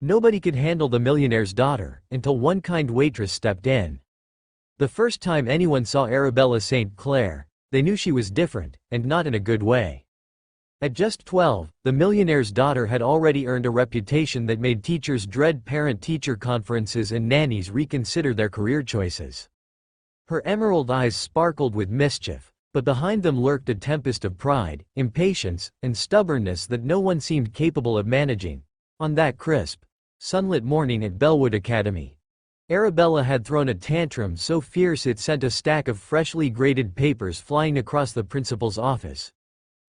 Nobody could handle the millionaire's daughter, until one kind waitress stepped in. The first time anyone saw Arabella St. Clair, they knew she was different, and not in a good way. At just 12, the millionaire's daughter had already earned a reputation that made teachers dread parent-teacher conferences and nannies reconsider their career choices. Her emerald eyes sparkled with mischief, but behind them lurked a tempest of pride, impatience, and stubbornness that no one seemed capable of managing. On that crisp, sunlit morning at Bellwood Academy, Arabella had thrown a tantrum so fierce it sent a stack of freshly graded papers flying across the principal's office.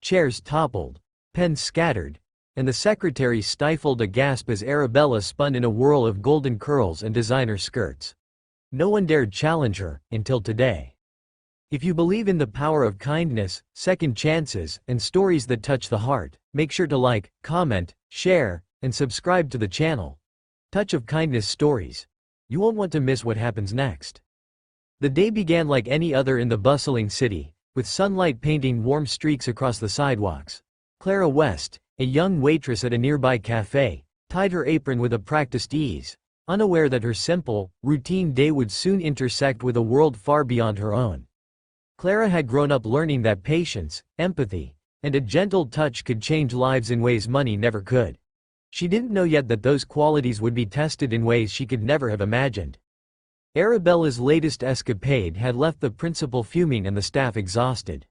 Chairs toppled, pens scattered, and the secretary stifled a gasp as Arabella spun in a whirl of golden curls and designer skirts. No one dared challenge her, until today. If you believe in the power of kindness, second chances, and stories that touch the heart, make sure to like, comment, share, and subscribe to the channel. Touch of Kindness Stories. You won't want to miss what happens next. The day began like any other in the bustling city, with sunlight painting warm streaks across the sidewalks. Clara West, a young waitress at a nearby cafe, tied her apron with a practiced ease, unaware that her simple, routine day would soon intersect with a world far beyond her own. Clara had grown up learning that patience, empathy, and a gentle touch could change lives in ways money never could. She didn't know yet that those qualities would be tested in ways she could never have imagined. Arabella's latest escapade had left the principal fuming and the staff exhausted.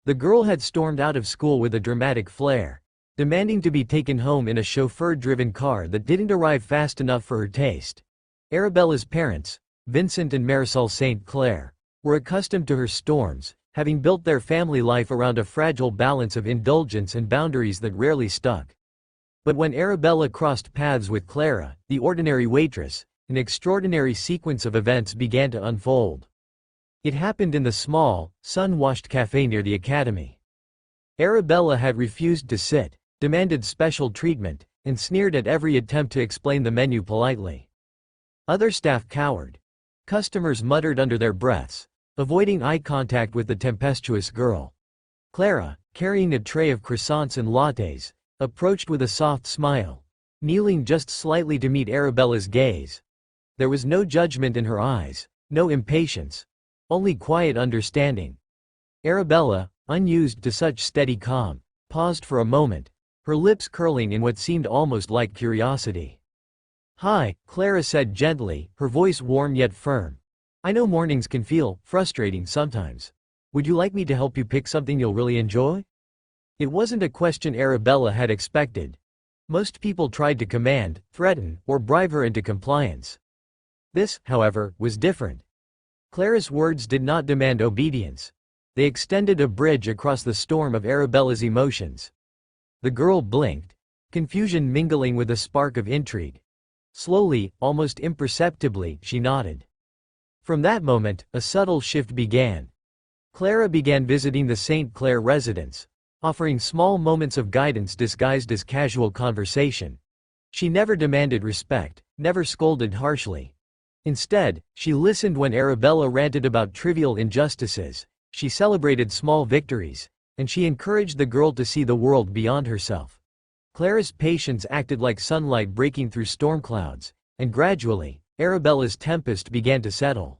The girl had stormed out of school with a dramatic flair, demanding to be taken home in a chauffeur-driven car that didn't arrive fast enough for her taste. Arabella's parents, Vincent and Marisol St. Clair, were accustomed to her storms, having built their family life around a fragile balance of indulgence and boundaries that rarely stuck. But when Arabella crossed paths with Clara, the ordinary waitress, an extraordinary sequence of events began to unfold. It happened in the small, sun-washed cafe near the academy. Arabella had refused to sit, demanded special treatment, and sneered at every attempt to explain the menu politely. Other staff cowered. Customers muttered under their breaths, avoiding eye contact with the tempestuous girl. Clara, carrying a tray of croissants and lattes, approached with a soft smile, kneeling just slightly to meet Arabella's gaze. There was no judgment in her eyes, no impatience, only quiet understanding. Arabella, unused to such steady calm, paused for a moment, her lips curling in what seemed almost like curiosity. "Hi," Clara said gently, her voice warm yet firm. "I know mornings can feel frustrating sometimes. Would you like me to help you pick something you'll really enjoy?" It wasn't a question Arabella had expected. Most people tried to command, threaten, or bribe her into compliance. This, however, was different. Clara's words did not demand obedience. They extended a bridge across the storm of Arabella's emotions. The girl blinked, confusion mingling with a spark of intrigue. Slowly, almost imperceptibly, she nodded. From that moment, a subtle shift began. Clara began visiting the St. Clair residence, offering small moments of guidance disguised as casual conversation. She never demanded respect, never scolded harshly. Instead, she listened when Arabella ranted about trivial injustices, she celebrated small victories, and she encouraged the girl to see the world beyond herself. Clara's patience acted like sunlight breaking through storm clouds, and gradually, Arabella's tempest began to settle.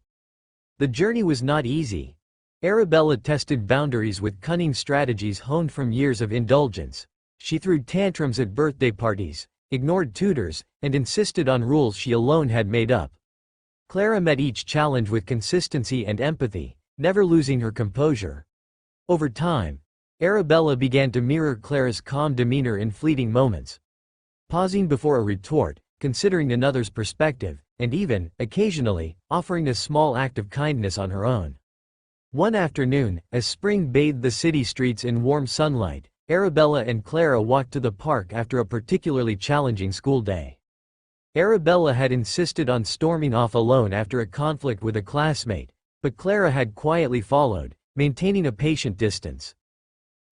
The journey was not easy. Arabella tested boundaries with cunning strategies honed from years of indulgence. She threw tantrums at birthday parties, ignored tutors, and insisted on rules she alone had made up. Clara met each challenge with consistency and empathy, never losing her composure. Over time, Arabella began to mirror Clara's calm demeanor in fleeting moments, pausing before a retort, considering another's perspective, and even, occasionally, offering a small act of kindness on her own. One afternoon, as spring bathed the city streets in warm sunlight, Arabella and Clara walked to the park after a particularly challenging school day. Arabella had insisted on storming off alone after a conflict with a classmate, but Clara had quietly followed, maintaining a patient distance.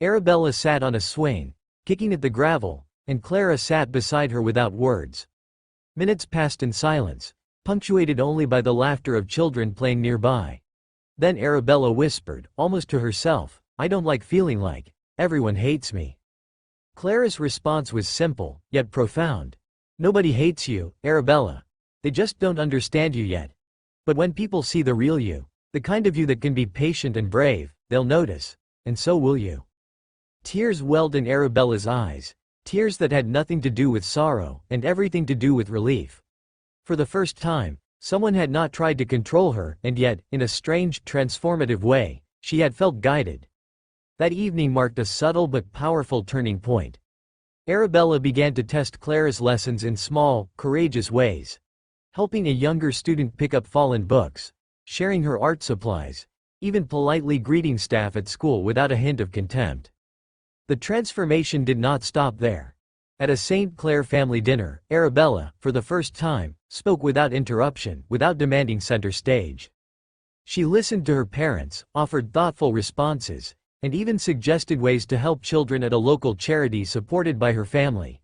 Arabella sat on a swing, kicking at the gravel, and Clara sat beside her without words. Minutes passed in silence, punctuated only by the laughter of children playing nearby. Then Arabella whispered, almost to herself, "I don't like feeling like everyone hates me." Clara's response was simple, yet profound. Nobody hates you, Arabella. They just don't understand you yet. But when people see the real you, the kind of you that can be patient and brave, they'll notice, and so will you." Tears welled in Arabella's eyes, tears that had nothing to do with sorrow and everything to do with relief. For the first time, someone had not tried to control her, and yet, in a strange, transformative way, she had felt guided. That evening marked a subtle but powerful turning point. Arabella began to test Clara's lessons in small, courageous ways. Helping a younger student pick up fallen books, sharing her art supplies, even politely greeting staff at school without a hint of contempt. The transformation did not stop there. At a St. Clair family dinner, Arabella, for the first time, spoke without interruption, without demanding center stage. She listened to her parents, offered thoughtful responses, and even suggested ways to help children at a local charity supported by her family.